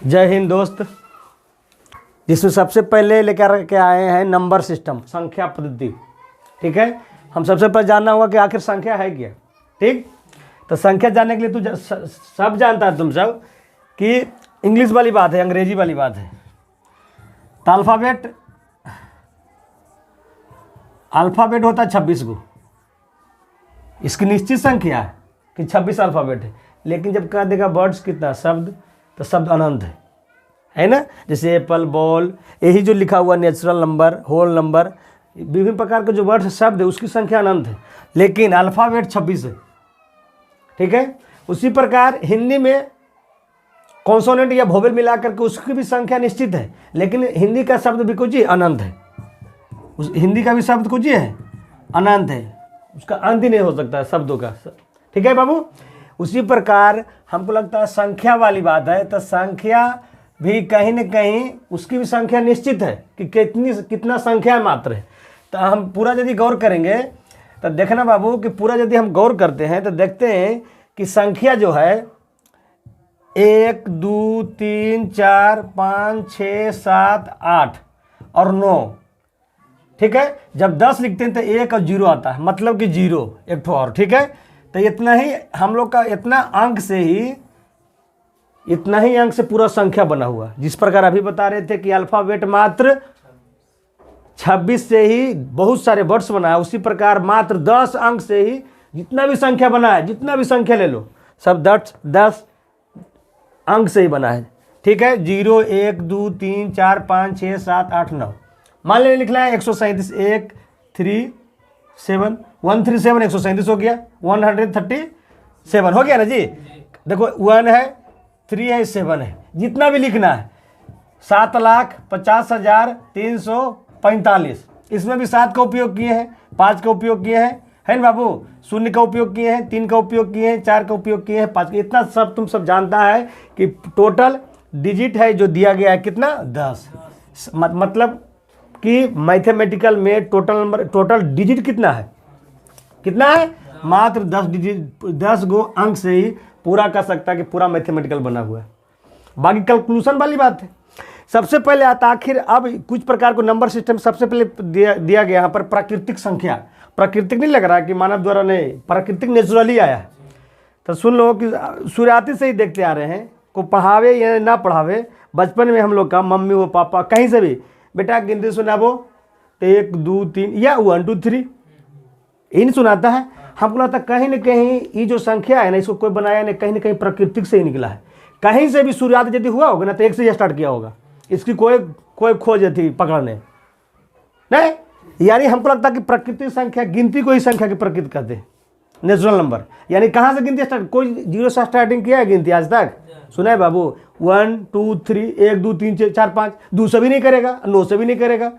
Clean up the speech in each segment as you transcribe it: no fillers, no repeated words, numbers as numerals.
जय हिंद दोस्त। जिसमें सबसे पहले लेकर के आए हैं नंबर सिस्टम, संख्या पद्धति। ठीक है, हम सबसे पहले जानना होगा कि आखिर संख्या है क्या। ठीक, तो संख्या जानने के लिए तू सब जानता है, तुम सब, कि इंग्लिश वाली बात है, अंग्रेजी वाली बात है। तो अल्फ़ाबेट होता है 26 को। इसकी निश्चित संख्या है कि 26 अल्फ़ाबेट है, लेकिन जब कह देगा वर्ड्स कितना, शब्द, तो शब्द अनंत है ना। जैसे एप्पल, बॉल, यही जो लिखा हुआ नेचुरल नंबर, होल नंबर, विभिन्न प्रकार के जो वर्ड शब्द है उसकी संख्या अनंत है, लेकिन अल्फ़ाबेट 26 है। ठीक है, उसी प्रकार हिंदी में कॉन्सोनेंट या वोवेल मिलाकर के उसकी भी संख्या निश्चित है, लेकिन हिंदी का शब्द भी कुछ अनंत है। हिंदी का भी शब्द कुछ है, अनंत है, उसका अंत ही नहीं हो सकता शब्दों का। ठीक है बाबू, उसी प्रकार हमको लगता है संख्या वाली बात है, तो संख्या भी कहीं न कहीं उसकी भी संख्या निश्चित है कि कितना संख्या मात्र है। तो हम पूरा यदि गौर करेंगे तो देखना बाबू कि पूरा यदि हम गौर करते हैं तो देखते हैं कि संख्या जो है 1, 2, 3, 4, 5, 6, 7, 8 और 9। ठीक है, जब 10 लिखते हैं तो 1 और 0 आता है, मतलब कि 0 एक ठो और। ठीक है, तो इतना ही हम लोग का, इतना अंक से पूरा संख्या बना हुआ। जिस प्रकार अभी बता रहे थे कि अल्फ़ाबेट मात्र 26 से ही बहुत सारे वर्ड्स बना है, उसी प्रकार मात्र 10 अंक से ही जितना भी संख्या बना है, जितना भी संख्या ले लो, सब 10 अंक से ही बना है। ठीक है, 0, 1, 2, 3, 4, 5, 6, 7, 8, 9। मान लीजिए लिखना है 137, 137 137 हो गया, 137 हो गया ना जी। देखो 1 है, 3 है, 7 है, जितना भी लिखना है 7,50,345। इसमें भी 7 का उपयोग किए हैं, 5 का उपयोग किए हैं, है ना बाबू, 0 का उपयोग किए हैं, 3 का उपयोग किए हैं, 4 का उपयोग किए हैं, 5 का। इतना सब तुम सब जानता है कि टोटल डिजिट है जो दिया गया है कितना, 10। मतलब कि मैथमेटिकल में टोटल डिजिट कितना है, मात्र 10 डिजिट, 10 गो अंक से ही पूरा कर सकता है कि पूरा मैथमेटिकल बना हुआ है। बाकी कैलकुलेशन वाली बात है। सबसे पहले आता आखिर, अब कुछ प्रकार को नंबर सिस्टम सबसे पहले दिया गया यहाँ पर प्राकृतिक संख्या। प्राकृतिक नहीं लग रहा कि मानव द्वारा, नहीं, प्राकृतिक नेचुरली आया है। तो सुन लो कि शुरुआती से ही देखते आ रहे हैं, को पढ़ावे या ना पढ़ावे, बचपन में हम लोग का मम्मी वो पापा कहीं से भी, बेटा गिनती सुनाबो तो 1, 2, 3 या 1, 2, 3 यही नहीं सुनाता है। हमको लगता है कहीं न कहीं ये जो संख्या है ना, इसको कोई बनाया नहीं, कहीं न कहीं प्राकृतिक से ही निकला है। कहीं से भी शुरुआत यदि हुआ होगा ना तो 1 से स्टार्ट किया होगा, इसकी कोई खोज थी पकड़ने नहीं। यानी हमको लगता है कि प्राकृतिक संख्या, गिनती को ही संख्या की प्रकृति कहते हैं, नेचुरल नंबर। यानी कहाँ से गिनती स्टार्ट, कोई 0 से स्टार्टिंग किया है गिनती आज तक, सुना है बाबू? 1, 2, 3, 1, 2, 3, 4, 5, 2 से भी नहीं करेगा, 9 से भी नहीं करेगा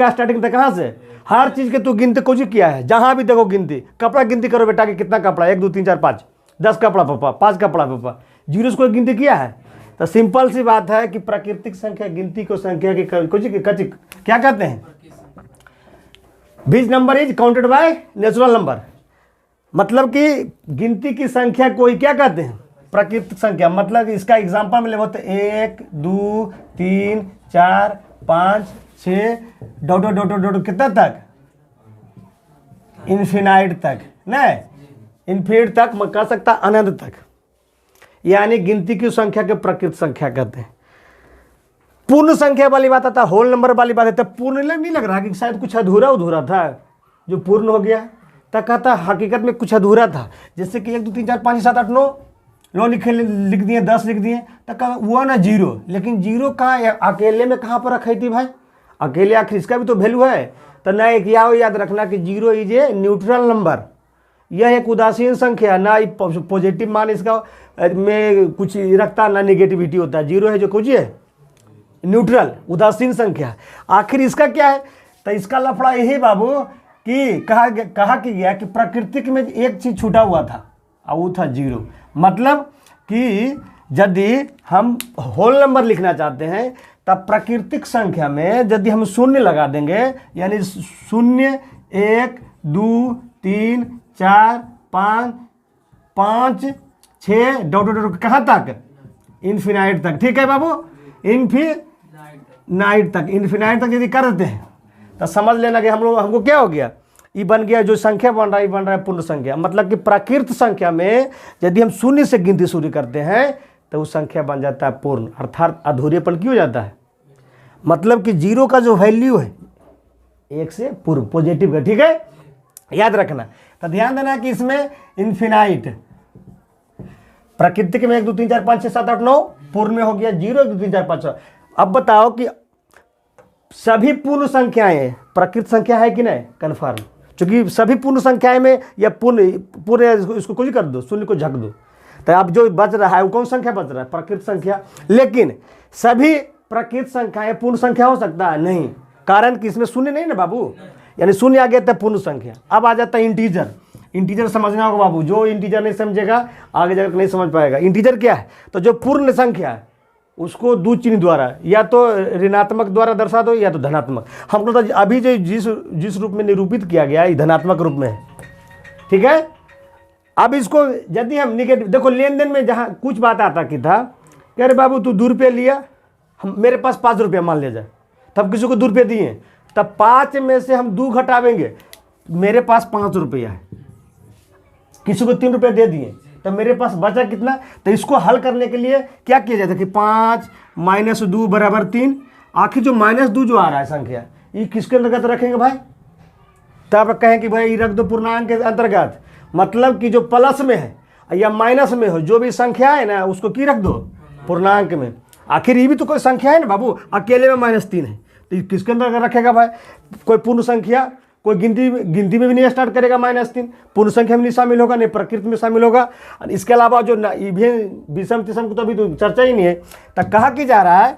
स्टार्टिंग तक। कहाँ से? हर चीज़ के तू गिनती कुछ किया है, जहाँ भी देखो गिनती। कपड़ा गिनती करो बेटा कि कितना कपड़ा, 1, 2, 3, 4, 5, 10 कपड़ा पापा, 5 कपड़ा पापा, 0 से कोई गिनती किया है? तो सिंपल सी बात है कि प्राकृतिक संख्या गिनती को संख्या की कुछ क्या कहते हैं, बीच number is counted by natural number. मतलब कि गिनती की संख्या को ही क्या कहते हैं, प्राकृतिक संख्या। मतलब इसका एग्जांपल में ले तो 1, 2, 3, 4, 5, 6 डॉट कितना तक, इन्फिनाइट तक, नहीं इन्फिनिट तक, मैं कह सकता अनंत तक। यानी गिनती की संख्या के प्राकृतिक संख्या कहते हैं। पूर्ण संख्या वाली बात आता, होल नंबर वाली बात है, तब पूर्ण नहीं लग रहा कि शायद कुछ अधूरा था जो पूर्ण हो गया, तब कहता हकीकत में कुछ अधूरा था। जैसे कि 1, 2, 3, 4, 5, 7, 8, 9 लिख दिए, 10 लिख दिए, तो कहा 1 और 0, लेकिन 0 कहाँ अकेले में कहाँ पर रखी थी भाई, अकेले आखिर इसका भी तो वैल्यू है। तो ना एक याद रखना कि 0 इज ए न्यूट्रल नंबर, यह एक उदासीन संख्या, ना पॉजिटिव मान इसका में कुछ रखता, ना निगेटिविटी होता है। 0 है जो कुछ है न्यूट्रल, उदासीन संख्या। आखिर इसका क्या है, तो इसका लफड़ा यही बाबू कि कहा कि गया कि प्राकृतिक में एक चीज छूटा हुआ था, और वो था 0। मतलब कि यदि हम होल नंबर लिखना चाहते हैं तब प्राकृतिक संख्या में यदि हम 0 लगा देंगे, यानी 0, 1, 2, 3, 4, 5, 6 डॉट कहाँ तक, इन्फिनाइट तक, ठीक है बाबू, इन्फिनाइट तक, इन्फिनाइट तक यदि कर देते हैं तो समझ लेना कि हमको क्या हो गया, ये बन गया, जो संख्या बन रहा है ये बन रहा है पूर्ण संख्या। मतलब कि प्राकृत संख्या में यदि हम शून्य से गिनती शुरू करते हैं तो वो संख्या बन जाता है पूर्ण, अर्थात अधूरेपन क्यों हो जाता है। मतलब कि जीरो का जो वैल्यू है एक से पूर्व पॉजिटिव है, ठीक है, याद रखना। तो ध्यान देना कि इसमें इन्फिनाइट प्राकृतिक में 1 2 3 4 5 6 7 8 9, पूर्ण में हो गया 0 1 2 3 4 5 6। अब बताओ कि सभी पूर्ण संख्याएं प्राकृत संख्या है कि नहीं, कन्फर्म, क्योंकि सभी पूर्ण संख्याएं में या पूरे इसको कुछ कर दो, शून्य को झक दो, तो अब जो बच रहा है वो कौन संख्या बच रहा है, प्राकृत संख्या। लेकिन सभी प्राकृत संख्याएं पूर्ण संख्या हो सकता है नहीं, कारण कि इसमें शून्य नहीं ना बाबू, यानी शून्य आ गया था पूर्ण संख्या। अब आ जाता है इंटीजर। इंटीजर समझना होगा बाबू, जो इंटीजर नहीं समझेगा आगे जाकर नहीं समझ पाएगा। इंटीजर क्या है, तो जो पूर्ण संख्या है उसको दो चिन्ह द्वारा, या तो ऋणात्मक द्वारा दर्शा दो या तो धनात्मक। हमको तो अभी जो जिस रूप में निरूपित किया गया है धनात्मक रूप में है, ठीक है। अब इसको यदि हम निगेटिव, देखो लेन देन में जहाँ कुछ बात आता कि था कि अरे बाबू तू 2 रुपये लिया, हम मेरे पास 5 रुपया मान लिया जाए, तब किसी को 2 रुपये दिए, तब 5 में से हम 2 घटावेंगे, मेरे पास 5 रुपया है, किसी को 3 रुपये दे दिए, तब मेरे पास बचा कितना। तो इसको हल करने के लिए क्या किया जाता है कि 5 - 2 = 3। आखिर जो -2 जो आ रहा है संख्या, ये किसके अंतर्गत रखेंगे भाई, तब कहें कि भाई रख दो पूर्णांक के अंतर्गत। मतलब कि जो प्लस में है या माइनस में हो, जो भी संख्या है ना उसको की रख दो पूर्णांक में। आखिर ये भी तो कोई संख्या है ना बाबू, अकेले में -3 है तो ये किसके अंदर रखेगा भाई, कोई पूर्ण संख्या, कोई गिनती में भी नहीं स्टार्ट करेगा -3, पूर्ण संख्या में नहीं शामिल होगा, नहीं प्रकृति में शामिल होगा। इसके अलावा जो इवन विषम तिषम को तो अभी तो चर्चा ही नहीं है। तो कहा कि जा रहा है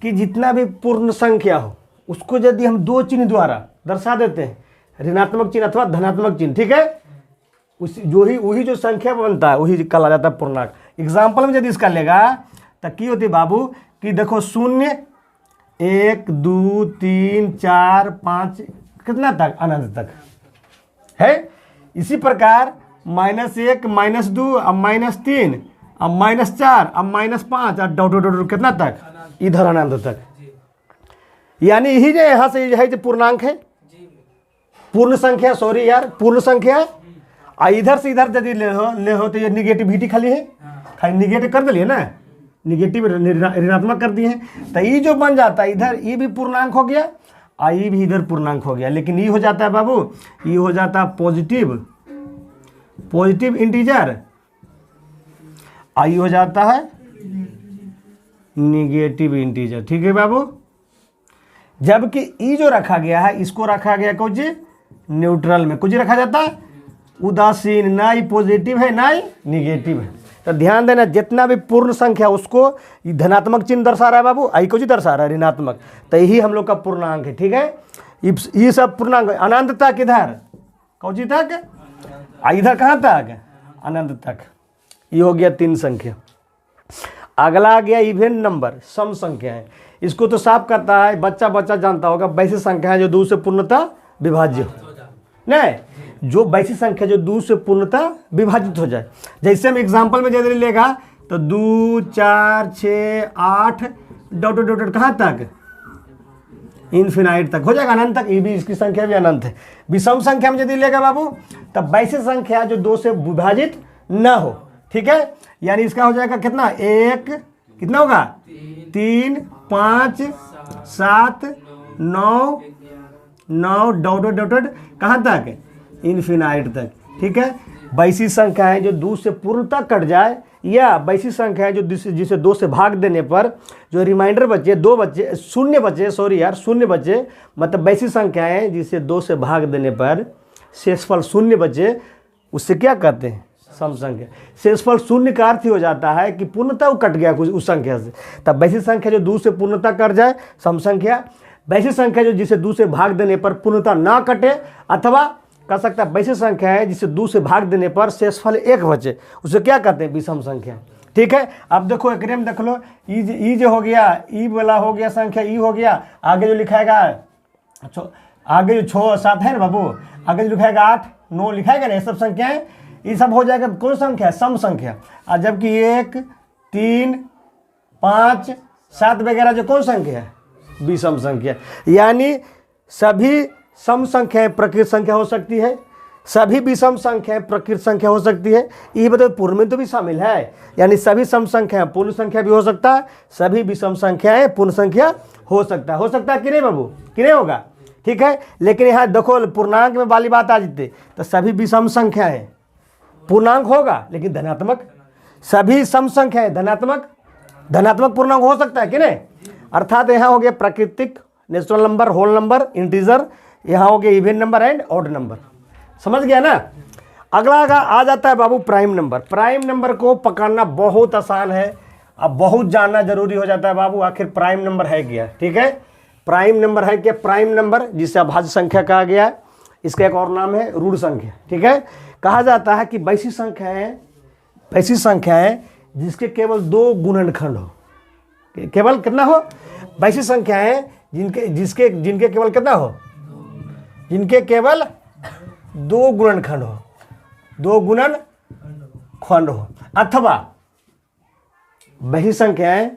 कि जितना भी पूर्ण संख्या हो उसको यदि हम 2 चिन्ह द्वारा दर्शा देते हैं, ऋणात्मक चिन्ह अथवा धनात्मक चिन्ह, ठीक है, उस वही जो संख्या बनता है वही कहा जाता है पूर्णांक। एग्जाम्पल में यदि इसका लेगा तो की होती बाबू कि देखो 0 1 2 3 4 5 कितना तक, अनंत तक है। इसी प्रकार -1 -2 अब -3 अब -4 अब -5 और डॉट कितना तक, इधर अनंत तक। यानी यही जो यहाँ से है जो पूर्णांक है, पूर्ण संख्या, सॉरी यार पूर्ण संख्या है। और इधर से इधर यदि ले हो तो ये निगेटिविटी खाली है, खाली निगेटिव कर दिए ना, निगेटिव ऋणात्मक कर दिए हैं। तो ये जो बन जाता है इधर, ये भी पूर्णांक हो गया और ये भी इधर पूर्णांक हो गया। लेकिन ये हो जाता है बाबू, ये हो जाता है पॉजिटिव इंटीजर और ये हो जाता है निगेटिव इंटीजर, ठीक है बाबू। जबकि ये जो रखा गया है इसको रखा गया कुछ न्यूट्रल में, कुछ रखा जाता है उदासीन, ना ही पॉजिटिव है ना ही निगेटिव है। तो ध्यान देना, जितना भी पूर्ण संख्या उसको धनात्मक चिन्ह दर्शा रहा है बाबू, आई को जी दर्शा रहा है ऋणात्मक, तो यही हम लोग का पूर्णांक है, ठीक है। ये सब पूर्णांक अनंत तक, इधर कौची तक, इधर कहाँ तक, अनंत तक। ये हो गया 3 संख्या। अगला आ गया इवेन नंबर, सम संख्या है। इसको तो साफ करता है, बच्चा जानता होगा, वैसी संख्या है जो 2 से पूर्णतः विभाज्य हो, नहीं जो वैसी संख्या जो 2 से पूर्णतः विभाजित हो जाए। जैसे हम एग्जाम्पल में यदि लेगा तो 2 4 6 8 डॉट कहाँ तक, इन्फिनाइट तक हो जाएगा, अनंत तक। ये भी इसकी संख्या भी अनंत है। विषम संख्या में यदि लेगा बाबू तब वैसी संख्या जो 2 से विभाजित न हो, ठीक है। यानी इसका हो जाएगा कितना, 1 कितना होगा 3 5 7 9 डॉट कहाँ तक, इन्फिनाइट तक, ठीक है। वैसी संख्या है जो 2 से पूर्णतः कट जाए, या वैसी संख्या है जो जिसे 2 से भाग देने पर जो रिमाइंडर बचे, 2 बचे, शून्य बचे, सॉरी यार शून्य बचे, मतलब वैसी संख्या है जिसे 2 से भाग देने पर शेषफल शून्य बचे, उससे क्या कहते हैं, सम संख्या। शेषफल शून्य का अर्थ ही हो जाता है कि पूर्णतः वो कट गया कुछ उस संख्या से। तब वैसी संख्या जो 2 से पूर्णतः कट जाए सम संख्या, वैसी संख्या जो जिसे 2 से भाग देने पर पूर्णतः ना कटे, अथवा कह सकता है वैसी संख्या है जिसे 2 से भाग देने पर शेषफल 1 बचे, उसे क्या कहते हैं, विषम संख्या, ठीक है। अब देखो एक देख लो, ई जो हो गया, ई वाला हो गया संख्या, ई हो गया, आगे जो लिखाएगा आगे जो 6 7 है ना बाबू, आगे जो लिखाएगा 8 9 लिखाएगा ना, ये सब संख्याएं, ये सब हो जाएगा कौन संख्या, सम संख्या। और जबकि 1 3, 5, 7 वगैरह जो कौन संख्या है, विषम संख्या। यानी सभी सम संख्याएं प्रकृत संख्या हो सकती है, सभी विषम संख्याएं प्रकृत संख्या हो सकती है। ये बताओ पूर्ण में तो भी शामिल है, यानी सभी सम संख्याएं पूर्ण संख्या भी हो सकता है, सभी विषम संख्याएं पूर्ण संख्या हो सकता है कि नहीं बाबू, कि नहीं होगा, ठीक है। लेकिन यहाँ देखो पूर्णांक में वाली बात आ जाती तो सभी विषम संख्याएं पूर्णांक होगा लेकिन धनात्मक, सभी सम संख्याएं धनात्मक पूर्णांक हो सकता है कि नहीं। अर्थात यहाँ हो गया प्राकृतिक, natural number, whole number, integer, यहाँ हो गया even number and odd number. समझ गया ना। अगला आ जाता है बाबू प्राइम नंबर। प्राइम नंबर को पकड़ना बहुत आसान है, अब बहुत जानना जरूरी हो जाता है बाबू, आखिर प्राइम नंबर है क्या, ठीक है। प्राइम नंबर है क्या, प्राइम नंबर जिसे अभाज्य संख्या कहा गया है, इसका एक और नाम है ऋण संख्या, ठीक है। कहा जाता है कि वैसी संख्याएं जिसके केवल 2 गुणनखंड हो, केवल कितना हो, वैसी संख्याएं जिनके केवल कितना हो, जिनके केवल 2 गुणनखंड हो, 2 गुणनखंड हो, अथवा वही संख्याएं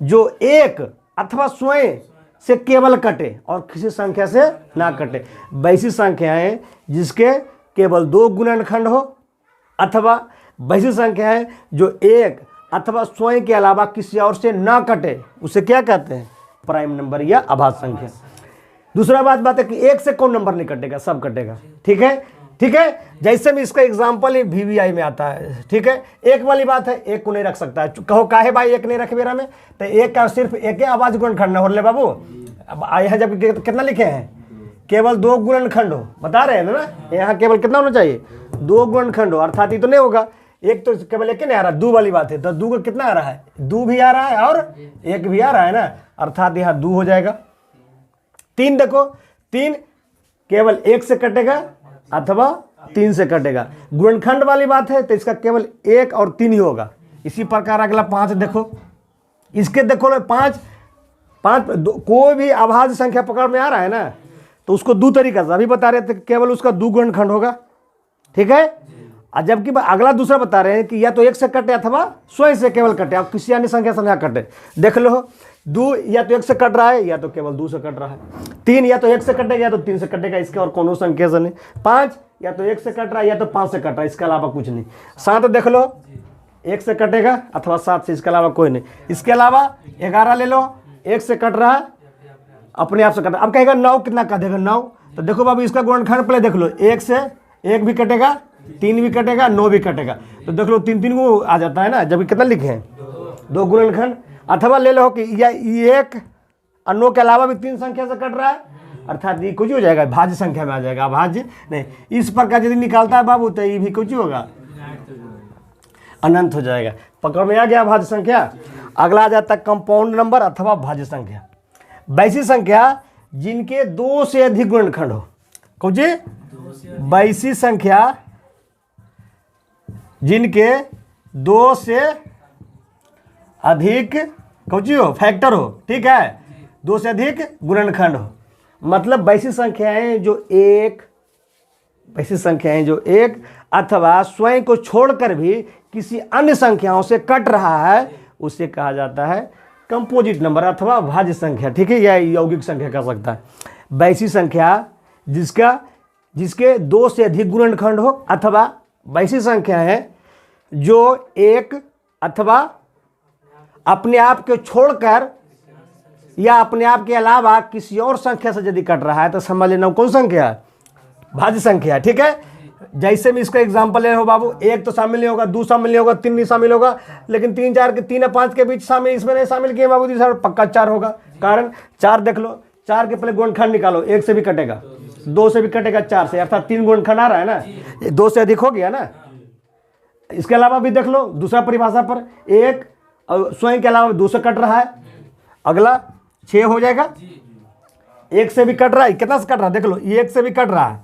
जो एक अथवा स्वयं से केवल कटे और किसी संख्या से ना कटे। वैसी संख्याएं जिसके केवल 2 गुणनखंड हो, अथवा वैसी संख्याएं जो एक अथवा स्वयं के अलावा किसी और से ना कटे, उसे क्या कहते हैं, प्राइम नंबर या अभाज्य संख्या। दूसरा बात है कि एक से कौन नंबर नहीं कटेगा, सब कटेगा, ठीक है। जैसे में इसका एग्जाम्पल ही VVI में आता है, ठीक है। एक वाली बात है, एक को नहीं रख सकता है, कहो काहे भाई एक नहीं रखे मेरा में, तो एक का सिर्फ एक ही अभाज्य गुणनखंड हो ले बाबू। अब यहाँ जब कितना लिखे हैं, केवल 2 गुणनखंड हो, बता रहे हैं ना, यहाँ केवल कितना होना चाहिए, 2 गुणनखंड हो, अर्थात ये तो नहीं होगा, एक तो केवल एक नहीं आ रहा, 2 वाली बात है, तो 2 का कितना आ रहा है, 2 भी आ रहा है और 1 भी आ रहा है ना, अर्थात यहाँ 2 हो जाएगा। 3 देखो, 3 केवल 1 से कटेगा अथवा 3 से कटेगा। गुणनखंड वाली बात है तो इसका केवल 1 और 3 ही होगा। इसी प्रकार अगला 5 देखो, इसके देखो 5 कोई भी अभाज्य संख्या पकड़ में आ रहा है ना, तो उसको 2 तरीका से अभी बता रहे थे, केवल उसका 2 गुणनखंड होगा, ठीक है। और जबकि अगला दूसरा बता रहे हैं कि या तो 1 से कटे अथवा स्वयं से केवल कटे, और किसी अन्य संख्या से ना कटे। देख लो, 2 या तो 1 से कट रहा है या तो केवल 2 से कट रहा है। 3 या तो 1 से कटेगा या तो 3 से कटेगा, इसके और कोनो संख्या से नहीं। 5 या तो 1 से कट रहा है या तो 5 से कट रहा है, इसके अलावा कुछ नहीं। 7 देख लो, 1 से कटेगा अथवा 7 से, इसके अलावा कोई नहीं। इसके अलावा 11 ले लो, 1 से कट रहा है, अपने आप से कट रहा है। अब कहेगा 9 कितना का देगा, 9, तो देखो बाबू इसका गुणनखंड पहले देख लो, 1 से 1 भी कटेगा, 3 भी कटेगा, 9 भी कटेगा, तो देख लो 3 को आ जाता है ना, जबकि कितना लिखे हैं, 2 गुणनखंड। अथवा ले लो कि या 1 और 9 के अलावा भी 3 संख्या से कट रहा है, अर्थात ये कुछ हो जाएगा, भाज्य संख्या में आ जाएगा, भाज्य नहीं। इस प्रकार यदि निकालता है बाबू तो ये भी कुछ होगा, अनंत हो जाएगा। पकड़ में आ गया भाज्य संख्या। अगला आ जाता है कंपाउंड नंबर अथवा भाज्य संख्या। वैसी संख्या जिनके 2 से अधिक गुणनखंड हो, कुछ वैसी संख्या जिनके 2 से अधिक कुछ हो, फैक्टर हो, ठीक है, 2 से अधिक गुणनखंड हो। मतलब वैसी संख्याएं जो एक अथवा स्वयं को छोड़कर भी किसी अन्य संख्याओं से कट रहा है, उसे कहा जाता है कंपोजिट नंबर अथवा भाज्य संख्या, ठीक है, या यौगिक संख्या कह सकता है। वैसी संख्या जिसके 2 से अधिक गुणनखंड हो, अथवा वैसी संख्या है जो एक अथवा अपने आप को छोड़कर या अपने आप के अलावा किसी और संख्या से यदि कट रहा है तो समझ लेना कौन संख्या है, भाज्य संख्या है, ठीक है। जैसे में इसका एग्जांपल ले हो बाबू, 1 तो शामिल नहीं होगा, 2 शामिल नहीं होगा, 3 नहीं शामिल होगा, लेकिन 3 और 5 के बीच शामिल, इसमें नहीं शामिल किए बाबू, तो पक्का 4 होगा। कारण 4 देख लो, 4 के पहले गुणनखंड निकालो, 1 से भी कटेगा, 2 से भी कटेगा, 4 से, अर्थात 3 गुणनखंड आ रहा है ना, 2 से अधिक हो गया ना। इसके अलावा भी देख लो दूसरा परिभाषा पर, 1 और स्वयं के अलावा 2 से कट रहा है, अगला 6 हो जाएगा। 1 से भी कट रहा है, कितना से कट रहा है देख लो, 1 से भी कट रहा है,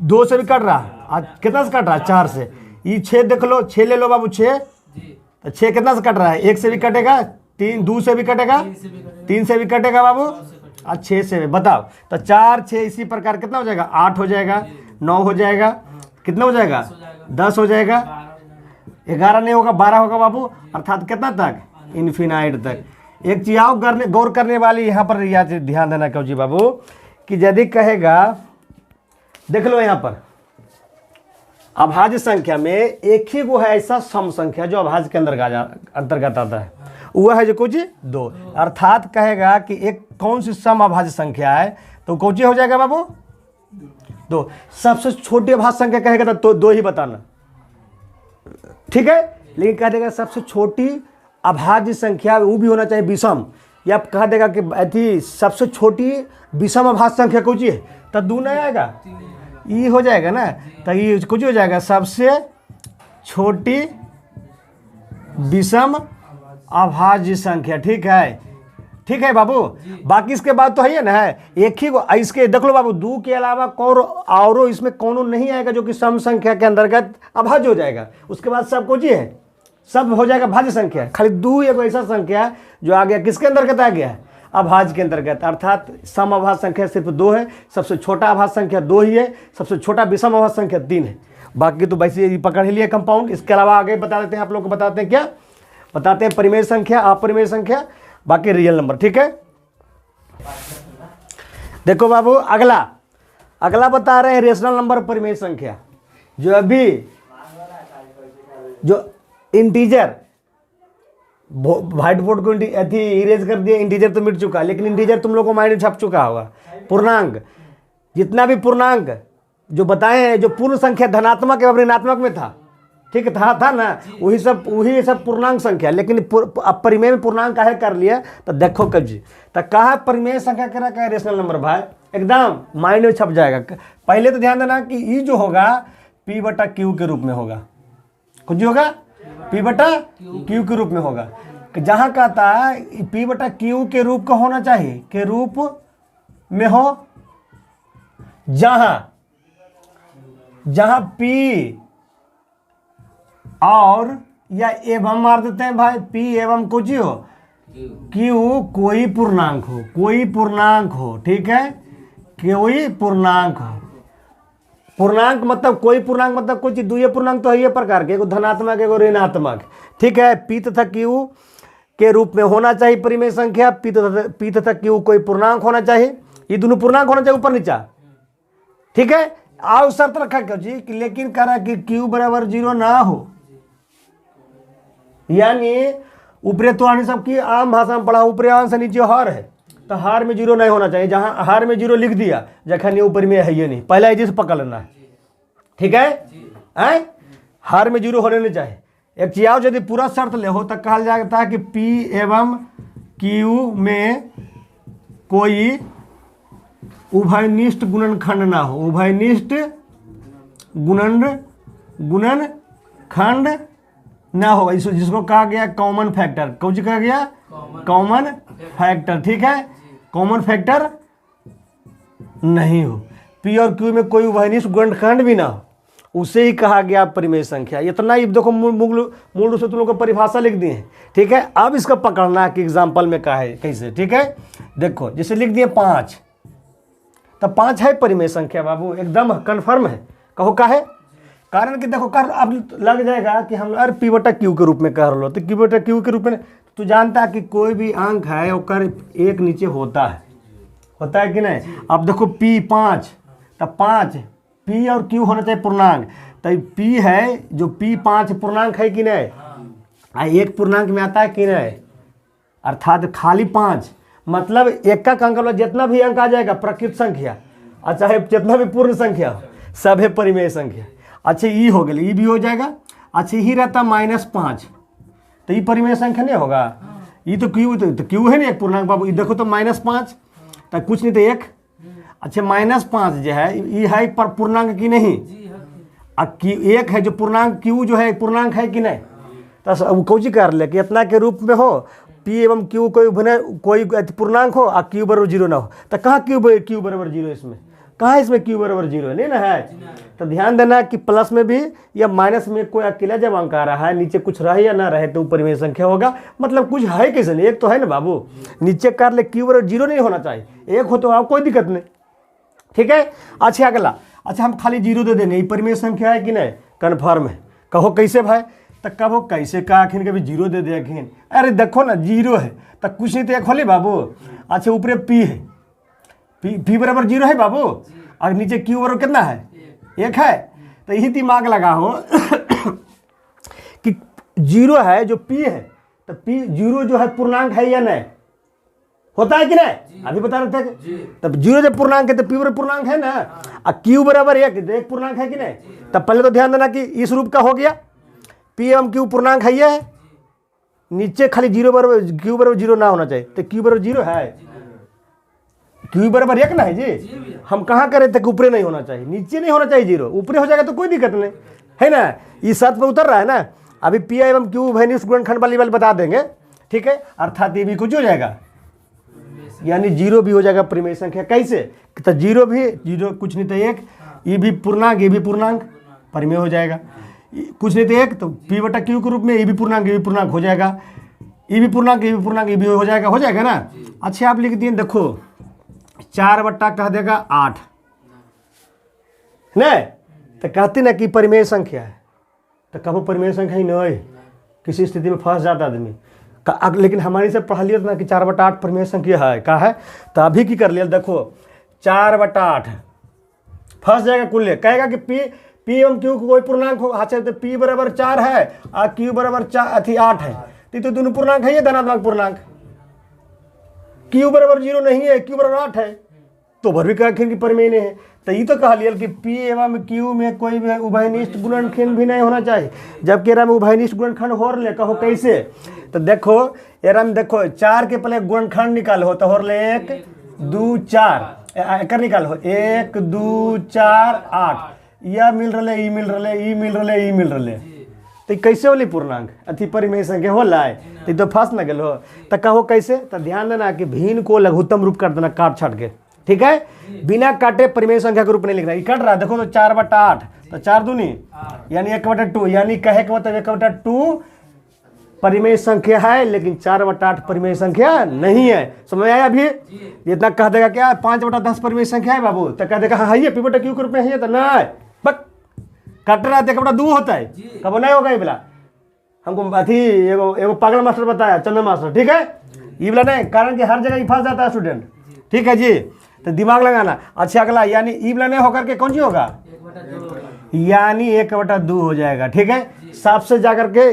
2 से भी कट रहा है, आज कितना से कट रहा है, 4 से। ये 6 देख लो, 6 ले लो बाबू, 6 तो 6 कितना से कट रहा है, 1 से भी कटेगा, 2 से भी कटेगा, 3 से भी कटेगा बाबू, और 6 से भी। बताओ तो 4 6 इसी प्रकार कितना हो जाएगा, 8 हो जाएगा, 9 हो जाएगा, कितना हो जाएगा, 10 हो जाएगा, 11 नहीं होगा, 12 होगा बाबू, अर्थात कितना तक, इन्फिनाइट तक। एक चीज आओ गौर करने वाली यहाँ पर, या ध्यान देना कहो जी बाबू, कि यदि कहेगा, देख लो यहाँ पर अभाज्य संख्या में एक ही वो है ऐसा सम संख्या जो अभाज्य के अंतर्गत आता है, वह है जो कुछ 2। अर्थात कहेगा कि एक कौन सी सम अभाज्य संख्या है, तो कौन सी हो जाएगा बाबू, 2। सबसे छोटी अभाज्य संख्या कहेगा तो 2 ही बताना, ठीक है। लेकिन कह देगा सबसे छोटी अभाज्य संख्या वो भी होना चाहिए विषम, या कह देगा कि ऐसी सबसे छोटी विषम अभाज्य संख्या कौन सी है, तो 2 नहीं आएगा, ये हो जाएगा ना, तो ये कुछ हो जाएगा सबसे छोटी विषम अभाज्य संख्या, ठीक है, ठीक है बाबू। बाकी इसके बाद तो है ना, एक ही इसके देख लो बाबू, 2 के अलावा और इसमें कौन नहीं आएगा जो कि सम संख्या के अंतर्गत अभाज्य हो जाएगा। उसके बाद सब कुछ ही है, सब हो जाएगा भाज्य संख्या, खाली 2 एक ऐसा संख्या है जो आ गया किसके अंतर्गत आ गया है, अभाज्य के अंतर्गत। अर्थात सम अभाज्य संख्या सिर्फ 2 है, सबसे छोटा अभाज्य संख्या 2 ही है, सबसे छोटा विषम अभाज्य संख्या 3 है। बाकी तो वैसे ये पकड़ ही लिया कंपाउंड। इसके अलावा आगे बता देते हैं, आप लोग को बताते हैं, क्या बताते हैं, परिमेय संख्या, अपरिमेय संख्या, बाकी रियल नंबर, ठीक है। देखो बाबू अगला बता रहे हैं रेशनल नंबर परिमेय संख्या, जो अभी जो इंटीजर, व्हाइट बोर्ड को इरेज कर दिया, इंटीजर तो मिट चुका, लेकिन इंटीजर तुम लोग को माइंड छप चुका होगा। पूर्णांक, जितना भी पूर्णांक जो बताए हैं, जो पूर्ण संख्या धनात्मक एवं ऋणात्मक में था, ठीक था ना, वही सब पूर्णांक संख्या। लेकिन अब परिमेय में पूर्णांक काहे कर लिया, तो देखो कब जी, तो कहा परिमेय संख्या करा क्या रेशनल नंबर भाई, एकदम माइंड में छप जाएगा। पहले तो ध्यान देना कि ई जो होगा P/Q के रूप में होगा, कुछ होगा P/Q के रूप में होगा। जहां कहता है P/Q के रूप का होना चाहिए, के रूप में हो, जहां P और या एवं मार देते हैं भाई, P एवं कुछ हो, Q कोई पूर्णांक हो, ठीक है, कोई पूर्णांक हो। पूर्णांक मतलब कोई पूर्णांक मतलब कुछ द्वितीय पूर्णांक तो है ये प्रकार के, एगो धनात्मक एगो ऋणात्मक, ठीक है। P तथा Q के रूप में होना चाहिए परिमेय संख्या, P तथा Q कोई पूर्णांक होना चाहिए, ये दोनों पूर्णांक होना चाहिए ऊपर नीचा, ठीक है। आओ शर्त रखा क्यों जी, लेकिन कह रहा कि Q बराबर 0 ना हो, यानी ऊपरे तो आने सबकी आम भाषा में पढ़ा, ऊपरे आन से नीचे हार है, तो हार में 0 नहीं होना चाहिए। जहां हार में 0 लिख दिया, जखन ये ऊपर में है ये नहीं, पहला इसी से पकड़ लेना है, ठीक है। हार में 0 होने नहीं चाहिए। एक चीज आओ, यदि पूरा शर्त ले हो तो कहा जाता है कि P एवं Q में कोई उभयनिष्ठ गुणनखंड ना हो, उभयनिष्ठ गुणनखंड ना हो, जिसको कहा गया कॉमन फैक्टर, कुछ कहा गया कॉमन फैक्टर, ठीक है, कॉमन फैक्टर नहीं हो। P और Q में कोई उभयनिष्ठ गुणनखंड भी ना हो, उसे ही कहा गया परिमेय संख्या। इतना ही देखो मूल रूप से तुम लोग को परिभाषा लिख दी है, ठीक है। अब इसका पकड़ना कि एग्जाम्पल में कहा है कैसे, ठीक है। देखो जैसे लिख दिए 5, तो 5 है परिमेय संख्या बाबू, एकदम कन्फर्म है। कहो का है, कारण कि देखो कर अब लग जाएगा कि हम अरे P/Q के रूप में कह लो, तो P/Q के रूप में तू जानता है कि कोई भी अंक है और एक नीचे होता है कि नहीं। अब देखो P5, तो 5 P और Q होना चाहिए पूर्णांक, तो P है जो P5 पूर्णांक है कि नहीं, एक पूर्णांक में आता है कि नहीं, अर्थात खाली 5 मतलब एक का अंक जितना भी अंक आ जाएगा प्रकृत संख्या, चाहे जितना भी पूर्ण संख्या हो, सब है परिमेय संख्या। अच्छा ई हो गया, ई भी हो जाएगा। अच्छा ही रहता -5, तो ये परिमेय संख्या नहीं होगा, ये तो Q है ना एक पूर्णांक बाबू, ये देखो तो -5, तो कुछ नहीं तो 1। अच्छा -5 जो है ये है पर पूर्णांक की नहीं, एक है जो पूर्णांक Q जो है पूर्णांक है कि नहीं, तो कौची कर ले कि इतना के रूप में हो, P एवं Q कोई पूर्णांक हो और Q बराबर 0 ना हो, तो कहाँ Q बराबर 0 इसमें, कहाँ इसमें Q बराबर 0 नहीं ना है। तो ध्यान देना कि प्लस में भी या माइनस में कोई अकेला जब अंक आ रहा है, नीचे कुछ रहे या ना रहे तो परिमेय संख्या होगा, मतलब कुछ है कैसे नहीं, एक तो है ना बाबू, नीचे कर ले Q बराबर 0 नहीं होना चाहिए, एक हो तो आप कोई दिक्कत नहीं, ठीक है। अच्छा अगला, अच्छा हम खाली 0 दे देंगे, ये परिमेय संख्या है कि नहीं, कन्फर्म है। कहो कैसे भाई, तो कब वो कैसे का आखिर कभी जीरो दे दे आखिर। अरे देखो ना जीरो है तो कुछ नहीं तो एक होले बाबू। अच्छा ऊपर पी है, पी बराबर जीरो है बाबू, और नीचे क्यू बराबर कितना है, एक है। तो यही दिमाग लगा हो कि जीरो है जो पी है, तो पी जीरो जो है पूर्णांक है या नहीं, होता है कि नहीं, अभी बता रहे थे। तब जीरो जब पूर्णांक है तो पी बराबर पूर्णांक है ना, और क्यू बराबर एक पूर्णांक है कि नहीं। तब पहले तो ध्यान देना कि इस रूप का हो गया, पी एवं क्यू पूर्णांक है ये है, नीचे खाली जीरो बराबर क्यू बराबर जीरो ना होना चाहिए। तो क्यू बराबर जीरो है, क्यू बराबर एक ना है जी। हम कहाँ करे थे कि ऊपरे नहीं होना चाहिए, नीचे नहीं होना चाहिए जीरो, ऊपरे हो जाएगा तो कोई दिक्कत नहीं है ना। इस शर्त पर उतर रहा है ना। अभी पी एवं क्यू उभयनिष्ठ गुणनखंड वाली बात बता देंगे, ठीक है। अर्थात ये भी कुछ हो जाएगा, यानी जीरो भी हो जाएगा परिमेय संख्या। कैसे, तो जीरो भी जीरो कुछ नहीं तो एक, ये भी पूर्णांक ये भी पूर्णांक, परिमेय हो जाएगा। कुछ नहीं तो एक, तो पी बटा क्यू के रूप में ये भी पूर्णांक ये भी पूर्णांक हो जाएगा, ये भी पूर्णांक ये भी पूर्णांक ये भी हो जाएगा ना। अच्छा आप लिख दिए, देखो 4 बट्टा कह देगा 8 नहीं, तो कहते ना कि परिमेय संख्या है, तो कहो परिमेय संख्या ही नहीं, किसी स्थिति में फंस जाता आदमी। लेकिन हमारी से पढ़ा लिया ना कि 4 बटा 8 परिमेय संख्या है, का है। तो अभी की कर लिया, देखो 4 बटा 8 फंस जाएगा कुल, कहेगा कि पी एवं क्यू कोई पूर्णांक हो। अच्छा तो पी बराबर 4 है और क्यू बराबर 8 है, तो दोनों पूर्णांक है, ये धनात्मक पूर्णांक। क्यू बराबर 0 नहीं है, क्यू बराबर 8 है, तो भर भी कहें कि परिमेय नहीं है। तो ये तो कहा लिया कि पी एवं क्यू में कोई भी उभयनिष्ठ गुणनखंड भी नहीं होना चाहिए, जबकि एरा में उभयनिष्ठ गुणनखंड हो रहे, कहो कैसे। तो देखो एरा में देखो 4 के पहले गुणनखंड निकालो, तो हो रहे 1 2 4 कर निकालो, 1 2 4 8, यह मिल रहे ई मिल रहे ई मिल रहे ई मिल रहे, तो कैसे होली पूर्णांक अति परिमेय संख्या होला है। तो फंस न गल हो, तो कहो कैसे। तो ध्यान देना कि भिन्न को लघुत्तम रूप कर देना काट छाट के, ठीक है। बिना काटे परिमेय संख्या के रूप नहीं लिखना, ये कट रहा है देखो। तो 4 बटा 8, तो 4 दूनी यानी 1 बटा 2, यानी कहे का मतलब 1 बटा 2 परिमेय संख्या है, लेकिन 4 बटा 8 परिमेय संख्या नहीं है। समझ आया अभी। इतना कह देगा क्या 5 बटा 10 परिमेय संख्या है बाबू, तो कह देगा हाँ ये पी बटा क्यू के रूप में है, तो नहीं बक कट रहा है, 1 बटा 2 होता है, कब नहीं होगा ये बोला। हमको अथी एगो पागल मास्टर बताया, चंदन मास्टर, ठीक है। ये बोला नहीं, कारण कि हर जगह फंस जाता है स्टूडेंट, ठीक है जी, तो दिमाग लगाना। अच्छा अगला, यानी ई वाला नहीं होकर के कौन सी होगा, यानी 1 बटा 2 हो जाएगा, ठीक है। साफ से जाकर के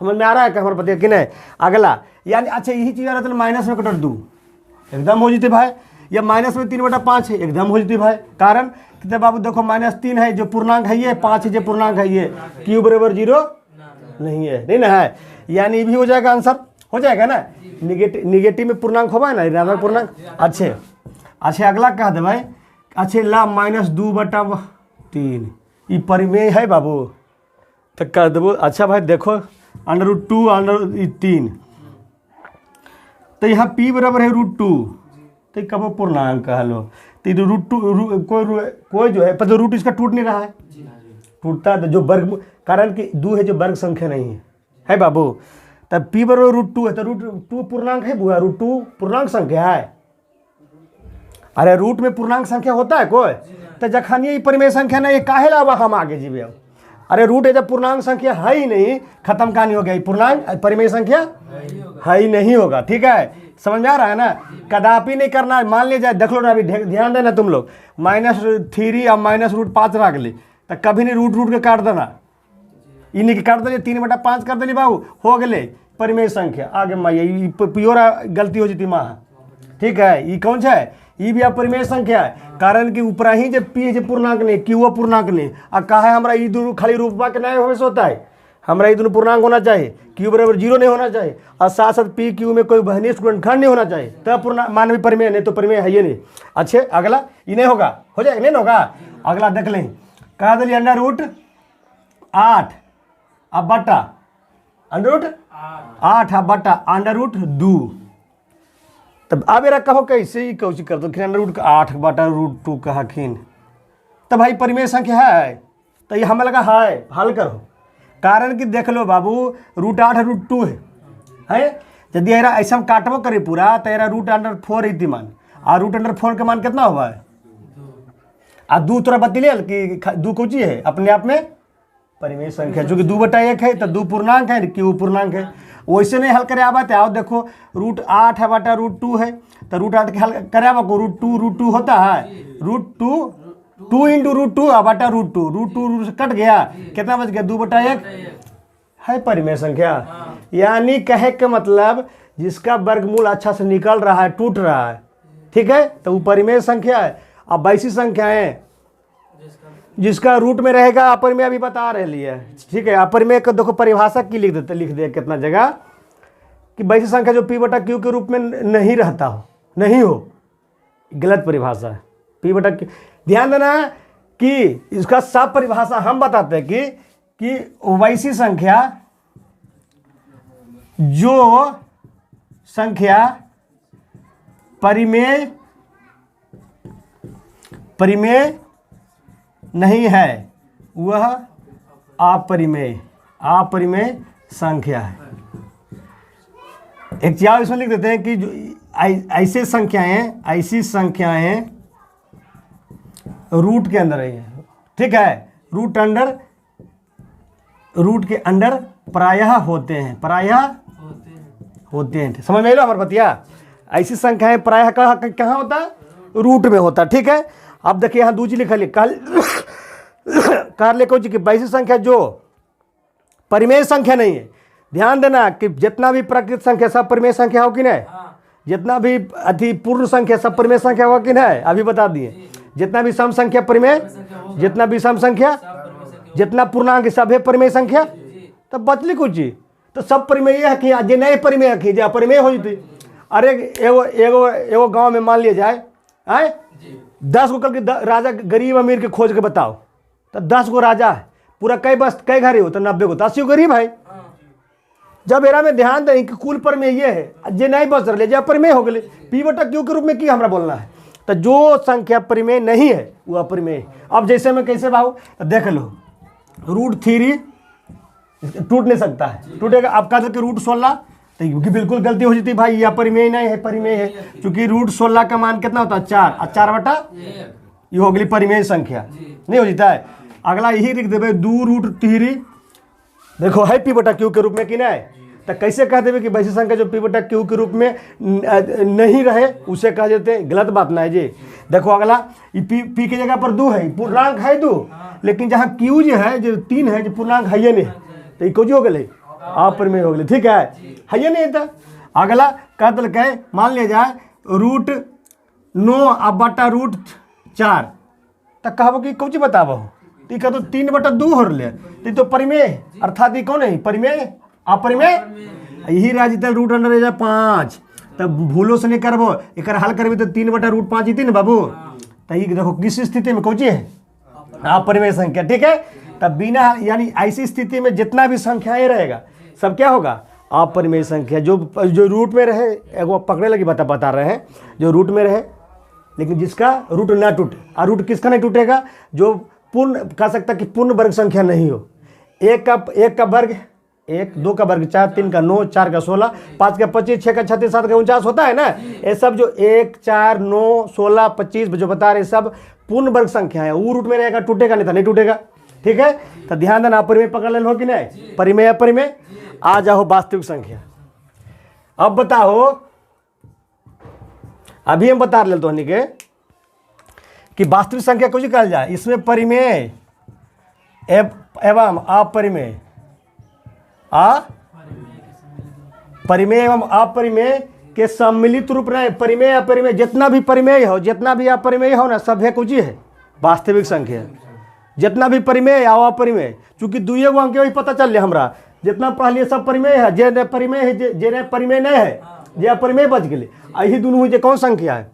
समझ में आ रहा है कि हमारे पति कि नहीं। अगला यानी अच्छा यही चीज आ रहा था, माइनस में कटर 2 एकदम हो जीते भाई, या माइनस में 3 बटा 5 है एकदम हो जीते भाई। कारण कितने बाबू देखो -3 है जो पूर्णांक है, ये 5 है जो पूर्णांक है, ये क्यू बराबर 0 नहीं है, नहीं ना है, यानी भी हो जाएगा, आंसर हो जाएगा ना। निगेटिव में पूर्णांक होगा ना, ऋणात्मक पूर्णांक। अच्छे अच्छा अगला कह दे भाई, अच्छे ला -2 बटा 3 ये परिमेय है बाबू, तो कह देवो। अच्छा भाई देखो √2 √3, तो यहाँ p बराबर है √2, तो कब पूर्णांक कह लो। तो √2 कोई जो है पर रूट इसका टूट नहीं रहा है, टूटता है जो वर्ग, कारण कि 2 है जो वर्ग संख्या नहीं है बाबू। तब p बराबर √2 है, तो √2 पूर्णांक है बुआ, √2 पूर्णांक संख्या है। अरे रूट में पूर्णांक संख्या होता है कोई, तो जखन ये परिमेय संख्या नहीं, काहे लावा हम आगे जीवे। अरे रूट है जब पूर्णांक संख्या है ही नहीं, खत्म कहानी हो गई, पूर्णांक परिमेय संख्या है ही नहीं होगा, ठीक है। समझ में आ रहा है ना। कदापि नहीं करना, मान लीजिए जाए देख लो ना, अभी ध्यान देना तुम लोग, -3 और -√5 रख ली, तो कभी नहीं रूट के काट देना, इन्हीं के काट दिए, 3 बटा 5 कर दिली बाबू, हो गए परिमेय संख्या। आगे माइए प्योर गलती हो जाती माँ, ठीक है। ये कौन सा है, ये भी परिमेय संख्या है, कारण कि ऊपर ही जब पी है पूर्णांक नहीं, क्यू पूर्णांक नहीं, और कहा है हमारा ई दोनों खाली रूपवा के नहीं हमेशा होता है, हमारा ये दोनों पूर्णांक होना चाहिए, क्यू बराबर 0 नहीं होना चाहिए, और साथ साथ पी क्यू में कोई उभयनिष्ठ गुणनखंड नहीं होना चाहिए, तब पूर्णांक मानवीय परिमेय, नहीं तो परिमेय है ये नहीं। अच्छे अगला ये नहीं होगा, हो जाएगा नहीं होगा। अगला देख लें, कहा दिली √8 अब बटा √8 अब बटा √2, तब अब मेरा कहो कैसे ही कौची कर दो, √8 बटा √2 कहाखिन, तब भाई परिमेय संख्या है, तो ये हमें लगा है, हल करो। कारण कि देख लो बाबू √8 √2 है यदि एरा ऐसा काटबो करे पूरा, तो एरा √4 इति मान, और √4 के मान कितना हुआ है, आ 2 तोरा बतिले कि 2 कौची है अपने आप में परिमेय संख्या, चूंकि 2/1 है तो 2 पूर्णांक है, क्यू पूर्णांक है। वैसे नहीं हल करे आवा आओ देखो √8 है बटा √2 है, तो √8 के हल करे आवा को √2 होता है, √2 2 इंटू √2 बटा √2 से कट गया, कितना बच गया 2/1 है परिमेय संख्या। यानी कहे के मतलब जिसका वर्गमूल अच्छा से निकल रहा है, टूट रहा है, ठीक है, तो वो परिमेय संख्या है। अब वैसी संख्या है जिसका रूट में रहेगा, अपरिमेय अभी बता रही है, ठीक है। अपरिमेय को देखो परिभाषा की लिख दे कितना जगह कि वैसी संख्या जो P/Q के रूप में नहीं रहता हो, नहीं हो, गलत परिभाषा है P/Q। ध्यान देना कि इसका सब परिभाषा हम बताते हैं कि वैसी संख्या जो संख्या परिमेय नहीं है वह अपरिमेय संख्या है। एक चीज इसमें लिख देते हैं कि जो ऐसी संख्याएं रूट के अंदर है, ठीक है, रूट के अंदर प्रायः होते हैं, समझ में लो हमारे बतिया। ऐसी संख्याएं प्रायः कहाँ होता है, रूट में होता है, ठीक है। अब देखिए यहाँ दूसरी लिखा कार लेको जी की वैसी संख्या जो परिमेय संख्या नहीं है। ध्यान देना कि जितना भी प्राकृत संख्या सब परिमेय संख्या हो कि नहीं, जितना भी अति पूर्ण संख्या सब परिमेय संख्या हो कि नहीं, अभी बता दिए। जितना भी सम संख्या परिमेय, जितना भी सम संख्या, जितना पूर्णांक सब है परिमेय संख्या, तब बचली कुछ चीज तो सब परिमेय है कि जे नहीं परिमेय है जे अपरिमेय हो जाती। अरे एगो गांव में मान लिया जाए 10 गो कल के राजा गरीब अमीर के खोज के बताओ, तो 10 गो राजा है, पूरा कई घर ही हो तो 90 गो तो 80 गरीब है। जब एरा में ध्यान दें कि कुल परिमेय ये है, जे नहीं बच रहे जे अपरिमेय हो गए, P/Q के रूप में की हमरा बोलना है, तो जो संख्या परिमेय नहीं है वो अपरिमेय। अब जैसे मैं कैसे भाव देख लो, √3 टूट नहीं सकता है, टूटेगा। अब कहा कि √16 तो बिल्कुल गलती हो जाती भाई, ये अपरिमेय नहीं है, परिमेय है, क्योंकि √16 का मान कितना होता है 4 और 4/, ये हो गई परिमेय संख्या, नहीं हो जाता है। अगला यही लिख देवे 2√3 देखो है P/Q के रूप में कि नहीं, तो कैसे कह देवे कि वैसी संख्या जो P/Q के रूप में नहीं रहे उसे कह देते हैं, गलत बात ना है जी। देखो अगला P की जगह पर 2 है, पूर्णांक है 2, लेकिन जहाँ Q जो है जो 3 है जो पूर्णांक है ये नहीं, तो ये कुछ हो गए अपरिमेय हो गए, ठीक है ये नहीं था। अगला कह दिल मान लिया जाए √9 बटा √4, तो कहबो कि कुछ बताबो तो कह 3/2 हो रहे तो परिमेय, अर्थात ये कौन है परिमेय अपरिमेय, यही रह जाता √5। तब भूलो से नहीं करबो, एक हल करबे तो 3/5 ही ना बाबू, तो ये देखो किस स्थिति में कौची है अपरिमेय संख्या, ठीक है। तब बिना यानी ऐसी स्थिति में जितना भी संख्याएं रहेगा सब क्या होगा अपरिमेय संख्या। जो रूट में रहे, एगो पकड़े लगी बता रहे हैं, जो रूट में रहे लेकिन जिसका रूट ना टूटे। और रूट किसका नहीं टूटेगा, जो पूर्ण कह सकता कि पूर्ण वर्ग संख्या नहीं हो। एक का वर्ग 1, 2 का वर्ग 4, 3 का 9, 4 का 16, 5 का 25, 6 का 36, 7 का 49 होता है ना। ये सब जो 1, 4, 9, 16, 25 जो बता रहे सब पूर्ण वर्ग संख्या है, वो रूट में रहेगा, टूटेगा नहीं तो नहीं टूटेगा, ठीक है। तो ध्यान देना अपरिमेय पकड़ ले हो कि नहीं, परिमेय अपरिमेय। आ जाओ वास्तविक संख्या। अब बताओ, अभी हम बता ले तो के कि वास्तविक संख्या कुछ कहल जाए, इसमें परिमेय एवं अपरिमेय, परिमेय एवं अपरिमेय के सम्मिलित रूप रहे। परिमेय अपरिमेय जितना भी परिमेय हो, जितना भी अपरिमेय हो ना, सब है कुछ ही है वास्तविक संख्या। जितना भी परिमेय या अपरिमेय, चूंकि दुइये गो अंक वही पता चल रहा हमरा, जितना पहले सब परिमेय है, जे परिमेय है, जे परिमेय नहीं है, जे अपरिमेय बच गए, यही दोनों हुई कौन संख्या है।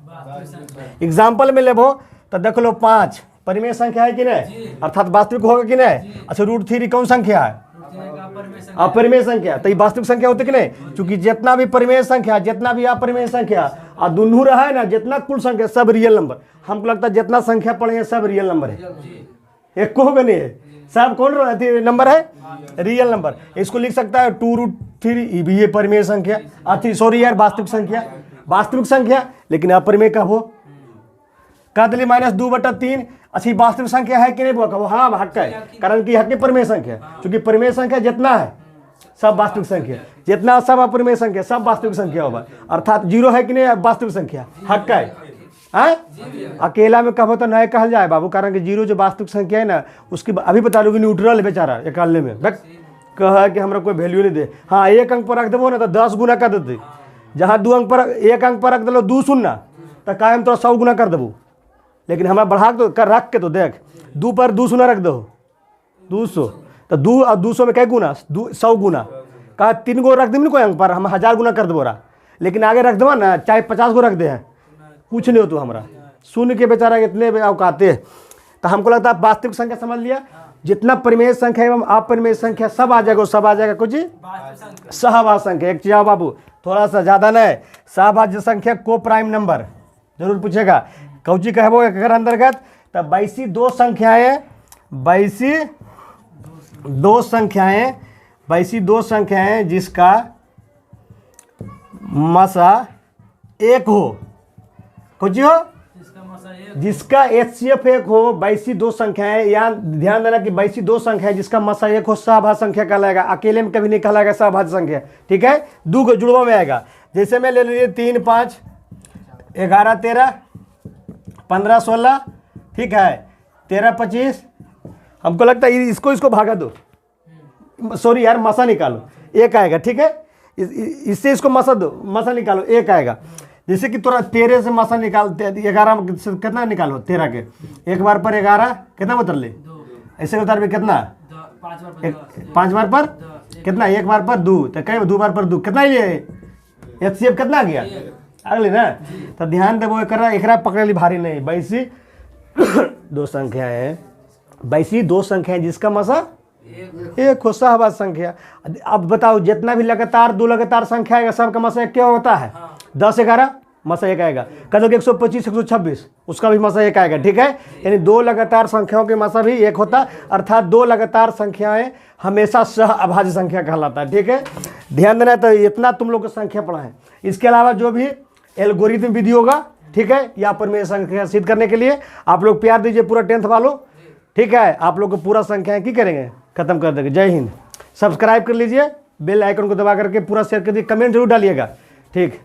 एग्जाम्पल में लेबो तो देख लो 5 परिमेय संख्या है कि नहीं, अर्थात वास्तविक होगा कि नहीं। अच्छा √3 कौन संख्या है, अपरिमेय संख्या, तो ये वास्तविक संख्या होती कि नहीं, क्योंकि जितना भी परिमेय संख्या, जितना भी अपरिमेय संख्या और दोनों रहा है ना, जितना कुल संख्या सब रियल नंबर। हमको लगता है जितना संख्या पढ़े हैं सब रियल नंबर है, एक को नहीं है, सब कौन नंबर है रियल नंबर। इसको लिख सकता है 2√3 भी ये परिमेय संख्या, सॉरी यार वास्तविक संख्या, वास्तविक संख्या, लेकिन अपरिमेय कब हो कह दिली -2/3। अच्छी वास्तविक संख्या है कि नहीं बुआ? कहो हाँ हक है, कारण कि हक परिमेय संख्या, चूंकि परिमेय संख्या जितना है सब वास्तविक संख्या, जितना सब अपरिमेय संख्या सब वास्तविक संख्या होगा, अर्थात 0 है कि नहीं वास्तविक संख्या? हक है। अकेला में कहो तो नहीं कहल जाए बाबू, कारण कि 0 जो वास्तविक संख्या है ना उसकी अभी बता दूंगी न्यूट्रल है बेचारा निकालने में, कह कि हमरा कोई वैल्यू नहीं दे। हाँ 1 अंक पर रख देवो ना तो 10 गुना कर देते, जहाँ 2 अंक पर 1 अंक पर रख दिलो 2 शून्य तो कायम तो 100 गुना कर देबू, लेकिन हमारा बढ़ा तो कर रख के तो देख 2 पर 2 शून्य रख दो 200, तो 2 और 200 में क्या गुना 100 गुना, कहा 3 गो रख देंगे कोई अंक पर हम 1000 गुना कर देबो रहा, लेकिन आगे रख देवा ना चाहे 50 गो रख दे हैं कुछ नहीं हो तो हमारा शून्य के बेचारा इतने अवकाते। तो हमको लगता है वास्तविक संख्या समझ लिया, जितना परिमेय संख्या एवं अपरिमेय संख्या सब आ जाएगा, सब आ जाएगा कुछ सहभाज्य संख्या। एक चीज आओ बाबू थोड़ा सा ज्यादा नहीं, सहभाज्य संख्या को प्राइम नंबर जरूर पूछेगा, कौची कहबो एकर अंतर्गत तो वैसी दो संख्याएं जिसका मसा एक हो, कुछ हो जिसका HCF 1 हो, वैसी दो संख्याएं, यहाँ ध्यान देना कि वैसी दो संख्याएं जिसका मसा 1 हो सहभाज्य संख्या कहलाएगा, अकेले में कभी नहीं कहलाएगा सहभाज्य संख्या, ठीक है, दो को जुड़वा में आएगा। जैसे मैं ले लीजिए 3 5 11 13 15 16, ठीक है 13 25, हमको लगता है इसको भागा दो, सॉरी यार मसा निकालो 1 आएगा, ठीक है, इससे इसको मसा दो, मसा निकालो 1 आएगा। जैसे कि थोड़ा 13 से मसा निकाल 11 से कितना निकालो 13 के 1 बार पर 11 कितना बता ले, ऐसे बता रहे कितना 5 बार पर कितना 1 बार पर 2, तो कहीं 2 बार पर 2 कितना ये HCF कितना आ गया अगले ना। तो ध्यान दे वो एक पकड़े ली भारी नहीं, वैसी दो संख्याएं जिसका मसा 1 हो सहभाज्य संख्या। अब बताओ जितना भी लगातार दो लगातार संख्या आएगा सबका मसा क्या होता है 10 11 मसा 1 आएगा, कदो कि 125 126 उसका भी मसा 1 आएगा, ठीक है, यानी दो लगातार संख्याओं के मसा भी 1 होता, अर्थात दो लगातार संख्याएं हमेशा सह अभाज्य संख्या कहलाता है, ठीक है, ध्यान देना। तो इतना तुम लोग को संख्या पढ़ा है, इसके अलावा जो भी एल्गोरिथम विधि होगा, ठीक है, या पर मेरी संख्या सिद्ध करने के लिए आप लोग प्यार दीजिए पूरा 10th वालों, ठीक है, आप लोग को पूरा संख्याएं की करेंगे खत्म कर देंगे। जय हिंद। सब्सक्राइब कर लीजिए, बेल आइकन को दबा करके पूरा शेयर कर दीजिए, कमेंट जरूर डालिएगा, ठीक।